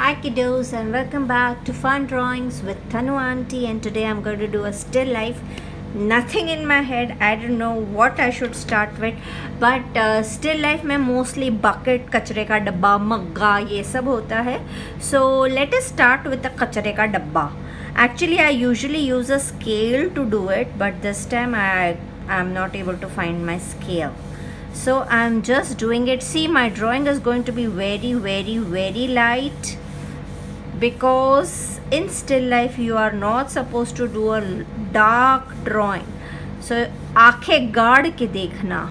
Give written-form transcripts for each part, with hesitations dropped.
Hi kiddos and welcome back to Fun Drawings with Tanu Auntie, and today I'm going to do a still life. Nothing in my head, I don't know what I should start with, but still life में mostly bucket, कचरे का डब्बा, मग्गा ये सब होता है. So let us start with the कचरे का डब्बा. Actually I usually use a scale to do it, but this time I am not able to find my scale. So I'm just doing it. See, my drawing is going to be very light, because in still life you are not supposed to do a dark drawing. So आंखें गाड़ के देखना,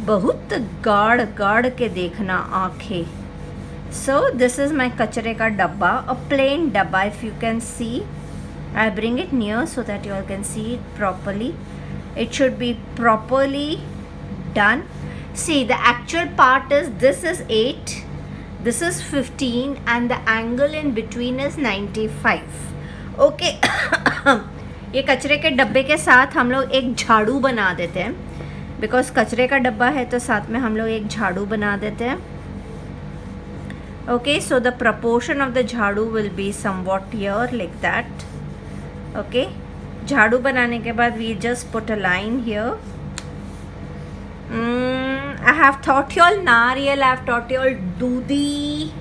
बहुत गाड़ के देखना आंखें. So this is my कचरे का डब्बा, a plain डब्बा. If you can see, I bring it near so that you all can see it properly. It should be properly done. See, the actual part is, this is 8, this is 15, and the angle in between is 95. Okay. ये कचरे के डब्बे के साथ हम लोग एक झाड़ू बना देते हैं, बिकॉज कचरे का डब्बा है तो साथ में हम लोग एक झाड़ू बना देते हैं. Okay, so the proportion of the झाड़ू will be somewhat here like that. Okay, झाड़ू बनाने के बाद we just put a line here. I have taught you all नारियल, I have taught you all दूधी.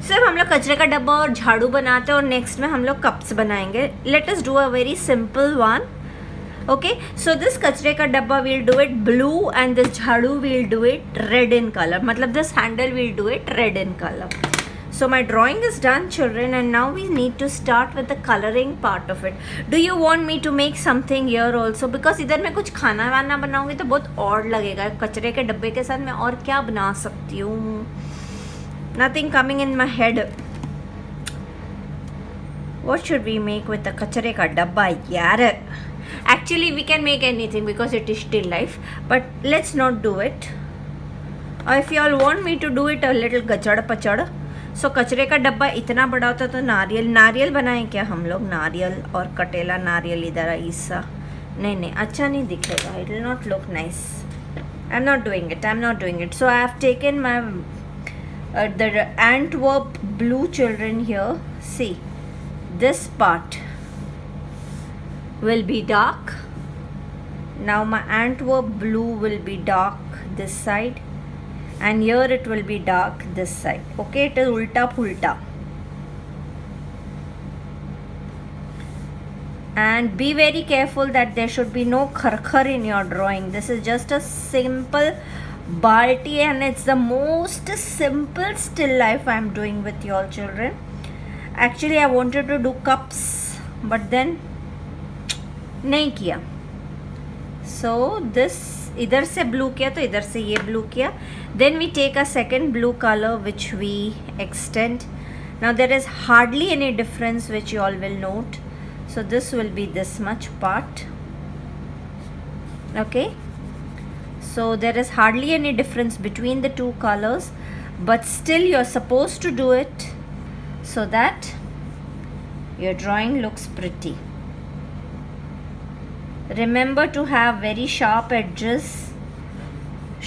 सिर्फ हम लोग कचरे का डब्बा और झाड़ू बनाते हैं, और नेक्स्ट में हम लोग कप्स बनाएंगे. Let us do a very simple one. Okay, so this कचरे का डब्बा will do it blue, and this झाड़ू will do it red in colour. मतलब this handle will do it red in colour. So my drawing is done, children, and now we need to start with the coloring part of it. Do you want me to make something here also? Because इधर मैं कुछ खाना वाना बनाऊंगी तो बहुत odd लगेगा. कचरे के डब्बे के साथ मैं और क्या बना सकती हूँ? Nothing coming in my head. What should we make with the कचरे का डब्बा यार? Actually we can make anything because it is still life, but let's not do it. Or if you all want me to do it a little गचड़ पचड़. सो कचरे का डब्बा इतना बड़ा होता तो नारियल बनाएं क्या हम लोग? नारियल और कटेला नारियल इधर ऐसा नहीं अच्छा नहीं दिखेगा. It will not look nice. I am not doing it. So I have taken my the Antwerp blue, children. Here, see, this part will be dark. Now my Antwerp blue will be dark this side, and here it will be dark this side. Okay, it is ulta pulta. And be very careful that there should be no kharkhar in your drawing. This is just a simple balti, and it's the most simple still life I am doing with your children. Actually I wanted to do cups, but then नहीं किया. So this इधर से blue किया तो इधर से ये blue किया. Then we take a second blue color which we extend. Now there is hardly any difference, which you all will note. So this will be this much part. Okay, so there is hardly any difference between the two colors, but still you're supposed to do it so that your drawing looks pretty. Remember to have very sharp edges.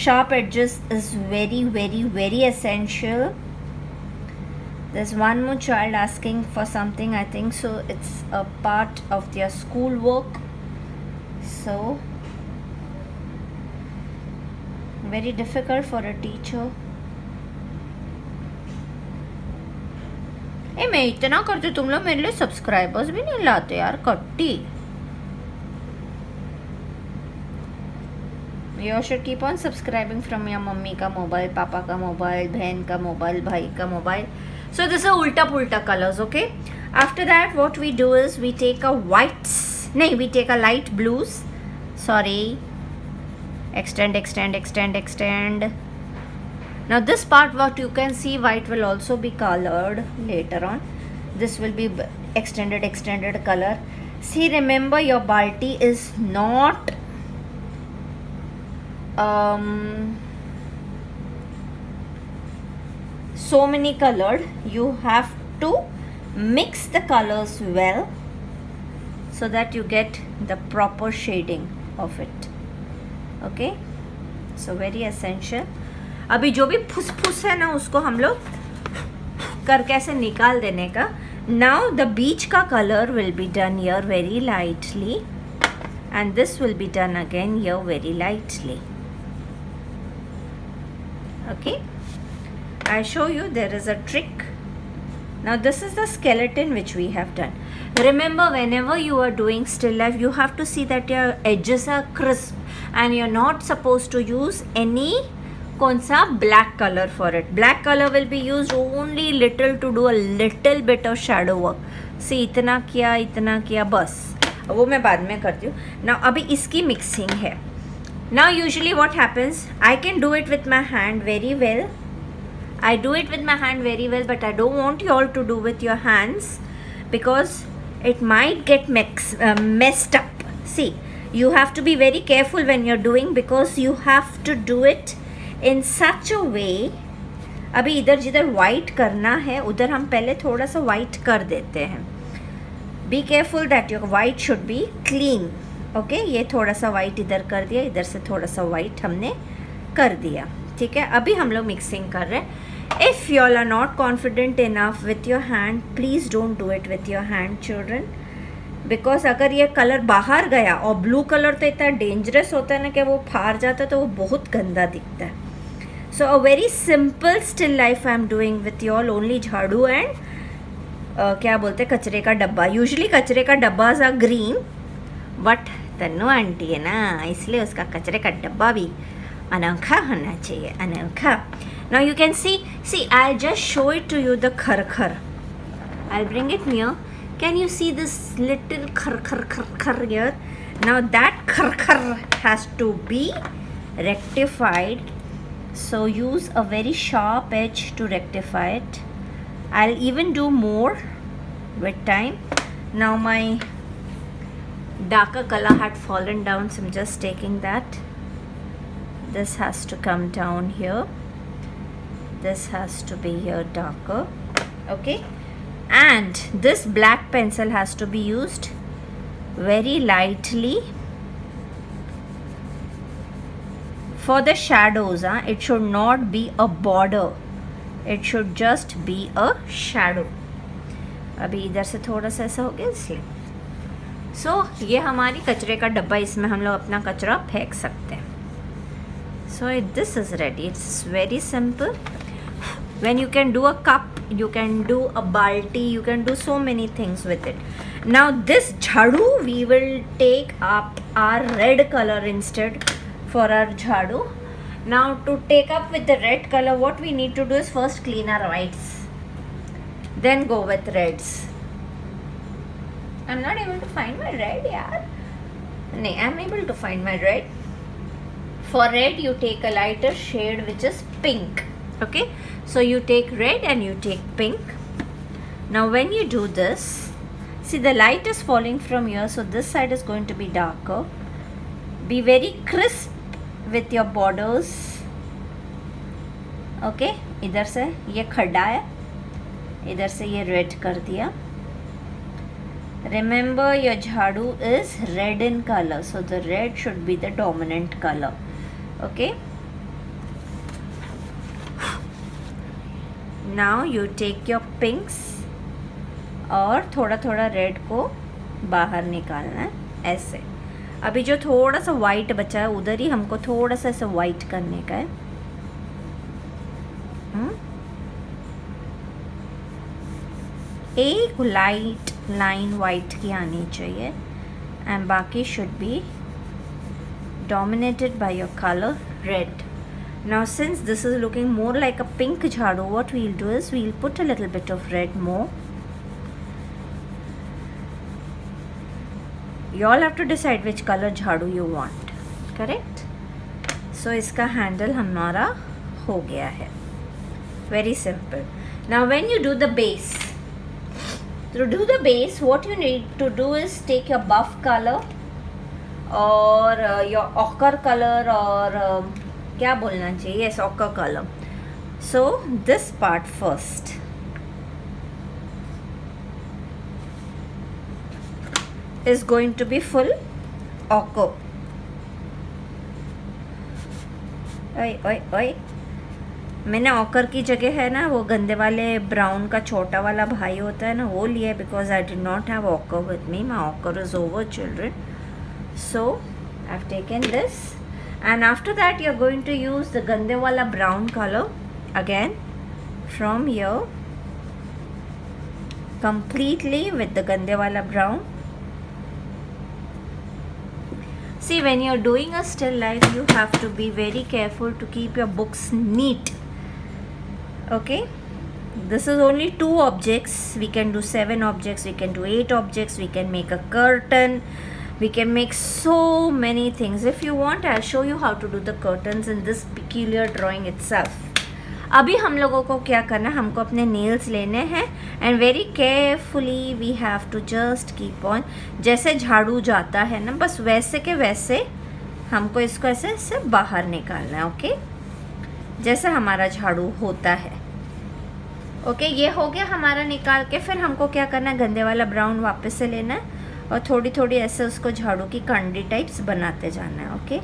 Sharp edges is very essential. There's one more child asking for something, I think so it's a part of their school work. So very difficult for a teacher. मैं इतना करती हूँ, तुम लोग मेरे लिए subscribers भी नहीं लाते यार. कट्टी. You should keep on subscribing from your mummy का मोबाइल, पापा का मोबाइल, बहन का मोबाइल, भाई का mobile. So this is ulta pulta colors. Okay, after that what we do is we take a whites, we take a light blues. Sorry, extend. Now this part what you can see, white will also be colored later on. This will be extended color. See, remember your balti is not so many colored. You have to mix the colors well so that you get the proper shading of it. Okay, so very essential. अभी जो भी फुस है ना उसको हम लोग करके ऐसे निकाल देने का. नाउ द बीच का colour will be done here very lightly and this will be done again here very lightly. Okay, I show you there is a trick. Now this is the skeleton which we have done. Remember, whenever you are doing still life, you have to see that your edges are crisp and you're not supposed to use any कौन सा black color for it. Black color will be used only little to do a little bit of shadow work. See, इतना किया बस, वो मैं बाद में करती हूँ. Now अभी इसकी मिक्सिंग है. Now usually what happens, I can do it with my hand very well. I do it with my hand very well, but I don't want you all to do with your hands because it might get messed up. See, you have to be very careful when you're doing because you have to do it in such a way. अभी इधर जिधर white करना है उधर हम पहले थोड़ा सा white कर देते हैं. Be careful that your white should be clean. Okay, ये थोड़ा सा white इधर कर दिया, इधर से थोड़ा सा white हमने कर दिया. ठीक है, अभी हम लोग मिक्सिंग कर रहे हैं. If you all are not confident enough with your hand, please don't do it with your hand, children. Because अगर ये कलर बाहर गया, और ब्लू कलर तो इतना डेंजरस होता है ना कि वो फाड़ जाता है तो वो बहुत गंदा दिखता है. So a very simple still life I am doing with you all, only झाड़ू and क्या बोलते हैं कचरे का डब्बा. यूजली कचरे का डब्बा आ ग्रीन, बट तन्नू आंटी है ना, इसलिए उसका कचरे का डब्बा भी अनोखा होना चाहिए, अनोखा. Now you can see I just show it to you the खरखर. I bring it near. Can you see this little खरखर हियर? नाउ दैट खरखर has to be rectified, so use a very sharp edge to rectify it. I'll even do more with time. Now my darker color had fallen down, so I'm just taking that. This has to come down here. This has to be here darker. Okay, and this black pencil has to be used very lightly for the shadows. It should not be a border, it should just be a shadow. अभी इधर से थोड़ा सा ऐसा हो गया इसलिए. सो ये हमारी कचरे का डब्बा, इसमें हम लोग अपना कचरा फेंक सकते हैं. So this is ready. It's very simple. when you can do a cup, you can do a balti, you can do so many things with it. Now this jhadu, we will take up our red color instead for our jhadu. Now to take up with the red color, what we need to do is first clean our whites, then go with reds. I'm not able to find my red, yaar. No, I'm able to find my red. For red, you take a lighter shade which is pink. Okay, so you take red and you take pink. Now when you do this, see the light is falling from here, so this side is going to be darker. Be very crisp with your borders. Okay, इधर से ये खड्डा है, इधर से ये red कर दिया. Remember your jhadu is red in color, so the red should be the dominant color. Okay, now you take your pinks और थोड़ा थोड़ा रेड को बाहर निकालना है ऐसे. अभी जो थोड़ा सा वाइट बचा है उधर ही हमको थोड़ा सा ऐसे वाइट करने का है. एक लाइट लाइन वाइट की आनी चाहिए एंड बाकी should be dominated by your color red. Now since this is looking more like a pink jhadu, what we'll do is we'll put a little bit of red more. You all have to decide which color jhadu you want. Correct? So iska handle हमारा हो गया है. Very simple. Now when you do the base, to do the base, what you need to do is take your buff color और your ochre color और क्या बोलना चाहिए, yes, ochre color. So this part first. Is going to be full ochre. Oi. मैंने occur की जगह है ना वो गंदे वाले ब्राउन का छोटा वाला भाई होता है ना वो लिया है, because I did not have occur with me. My occur is over children. So I have taken this and after that you are going to use the gande wala brown color again from here completely with the gande wala brown. See, when you're doing a still life you have to be very careful to keep your books neat. Okay, this is only 2 objects. We can do 7 objects, we can do 8 objects, we can make a curtain, we can make so many things. If you want I'll show you how to do the curtains in this peculiar drawing itself. अभी हम लोगों को क्या करना है, हमको अपने nails लेने हैं and very carefully we have to just keep on. जैसे झाड़ू जाता है ना बस वैसे के वैसे हमको इसको ऐसे ऐसे बाहर निकालना है. ओके, जैसे हमारा झाड़ू होता है. ओके, ये हो गया हमारा निकाल के. फिर हमको क्या करना है, गंदे वाला ब्राउन वापस से लेना है और थोड़ी थोड़ी ऐसे उसको झाड़ू की कंडी टाइप्स बनाते जाना है. ओके,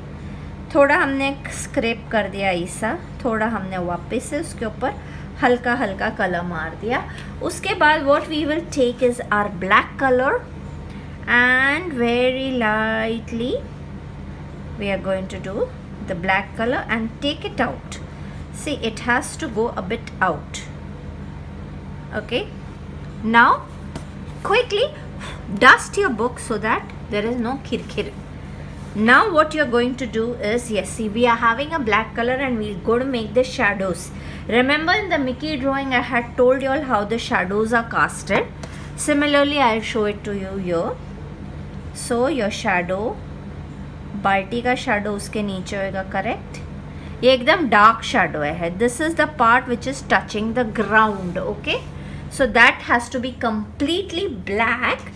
थोड़ा हमने स्क्रैप कर दिया ऐसा, थोड़ा हमने वापस से उसके ऊपर हल्का हल्का कलर मार दिया. उसके बाद what we will take is our black colour and very lightly we are going to do the black colour and take it out. See, it has to go a bit out. Okay, now quickly dust your book so that there is no kirkir. Now what you are going to do is, yes, see, we are having a black color and we're going to make the shadows. Remember in the Mickey drawing I had told you all how the shadows are casted. Similarly I'll show it to you here. So your shadow, बाल्टी का shadow उसके नीचे होगा. Correct, ये एकदम dark shadow है. This is the part which is touching the ground. Okay, so that has to be completely black.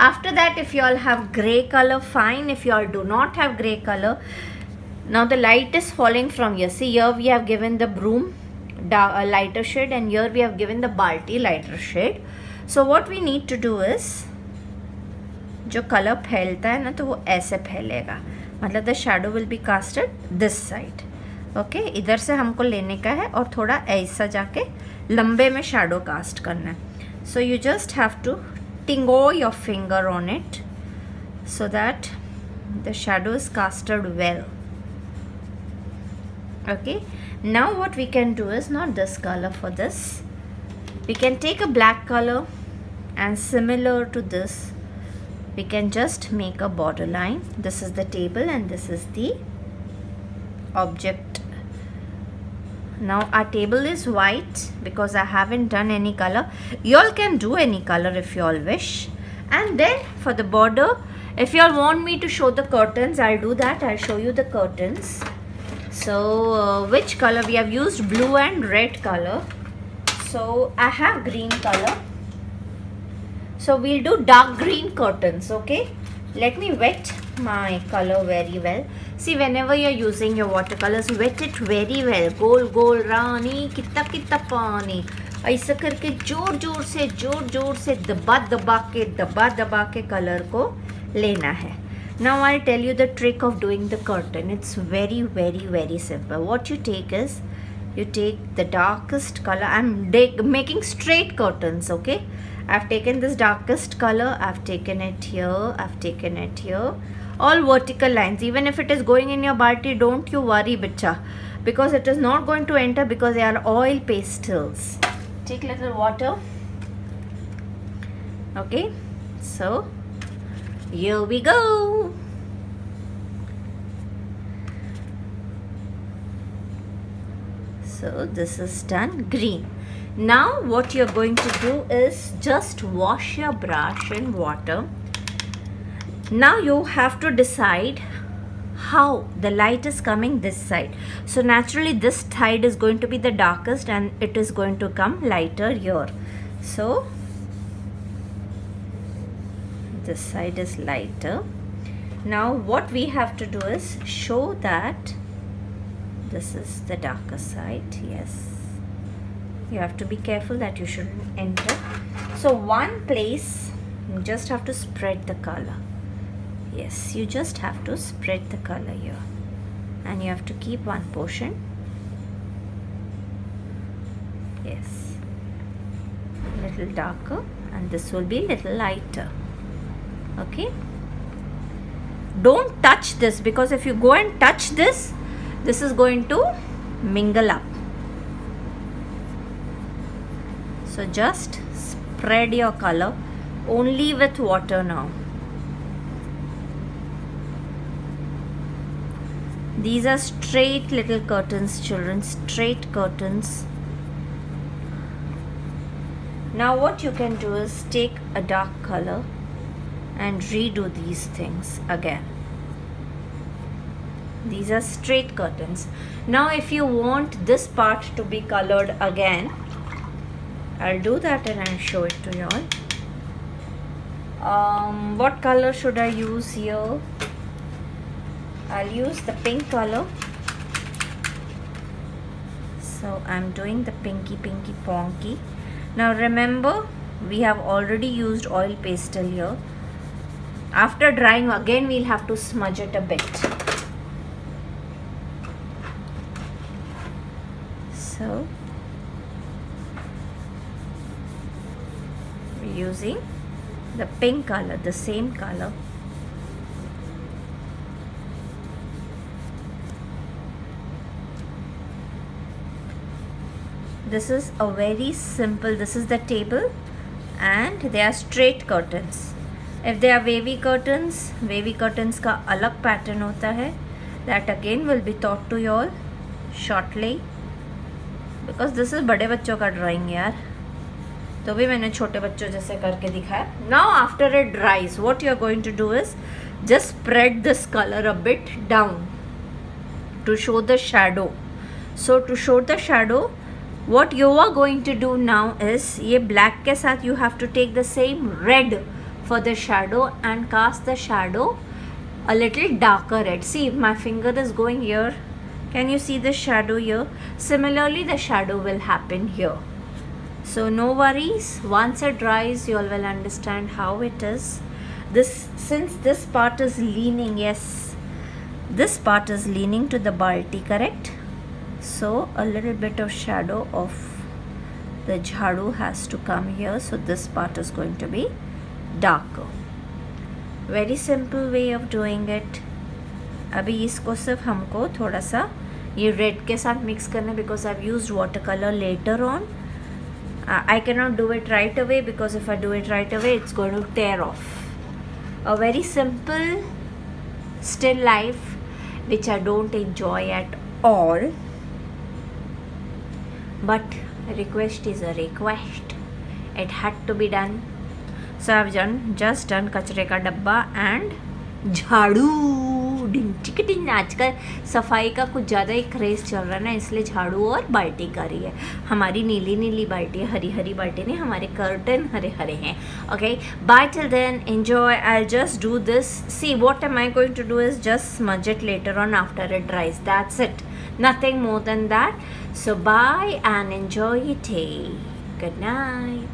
After that, if you all have gray color, fine. If you all do not have gray color, now the light is falling from here. See, here we have given the broom lighter shade and here we have given the balti lighter shade. So what we need to do is, जो colour फैलता है ना तो वो ऐसे फैलेगा, मतलब the shadow will be casted this side. Okay, इधर से हमको लेने का है और थोड़ा ऐसा जाके लंबे में शैडो कास्ट करना है. So you just have to tingo your finger on it so that the shadow is casted well. Okay, now what we can do is, not this color, for this we can take a black color and similar to this we can just make a border line. This is the table and this is the object. Now our table is white because I haven't done any color. You all can do any color if you all wish. And then for the border, if you all want me to show the curtains, I'll do that. I'll show you the curtains. So which color? We have used blue and red color. So I have green color. So we'll do dark green curtains. Okay, let me wet my color very well. See, whenever you're using your watercolors, wet it very well. गोल गोल रानी कितना कितना पानी, ऐसा करके जोर जोर से दबा दबा के कलर को लेना है. Now I'll tell you the trick of doing the curtain. It's very very very simple. What you take is, you take the darkest color. I'm making straight curtains. Okay, I've taken this darkest color, I've taken it here, I've taken it here, all vertical lines. Even if it is going in your balti, don't you worry bicha, because it is not going to enter because they are oil pastels. Take little water. Okay, so here we go. So this is done. Green. Now what you're going to do is just wash your brush in water. Now you have to decide how the light is coming this side. So naturally this side is going to be the darkest and it is going to come lighter here. So this side is lighter. Now what we have to do is show that this is the darker side. Yes, you have to be careful that you shouldn't enter. So one place you just have to spread the color. Yes, you just have to spread the color here and you have to keep one portion Yes, little darker, and this will be little lighter. Okay, don't touch this, because if you go and touch this, this is going to mingle up. So just spread your color only with water now. These are straight little curtains, children, straight curtains. Now what you can do is take a dark color and redo these things again. These are straight curtains. Now if you want this part to be colored again, I'll do that and I'll show it to you all. What color should I use here? I'll use the pink color. So I'm doing the pinky ponky. Now remember, we have already used oil pastel here. After drying again, we'll have to smudge it a bit. So we're using the pink color, the same color. This is a very simple, this is the table, and they are straight curtains. If they are wavy curtains का अलग pattern होता है. That again will be taught to you all shortly, because this is बड़े बच्चों का drawing यार, तो भी मैंने छोटे बच्चों जैसे करके दिखाया. Now after it dries, what you are going to do is just spread this color a bit down to show the shadow. So to show the shadow, what you are going to do now is, ये black के साथ you have to take the same red for the shadow and cast the shadow a little darker red. See, my finger is going here. Can you see the shadow here? Similarly, the shadow will happen here. So no worries. Once it dries, you all will understand how it is. Since this part is leaning, yes, this part is leaning to the balti, correct? So a little bit of shadow of the jhadu has to come here. So this part is going to be darker. Very simple way of doing it. अभी इसको सिर्फ हमको थोड़ा सा ये red के साथ mix करना, because I've used watercolor later on. I cannot do it right away, because if I do it right away, it's going to tear off. A very simple still life which I don't enjoy at all. But a request is a request. It had to be done. So I've just done कचरे का डब्बा and झाड़ू. डिंग आजकल सफाई का कुछ ज़्यादा ही craze चल रहा है ना, इसलिए झाड़ू और बाल्टी कर रही है. हमारी नीली नीली बाल्टी है, हरी हरी बाल्टी नहीं, हमारे कर्टन हरे हरे हैं. Okay, bye till then, enjoy. I just do this. See what am I going to do is just smudge it later on after it dries. That's it. Nothing more than that. So bye and enjoy your tea. Good night.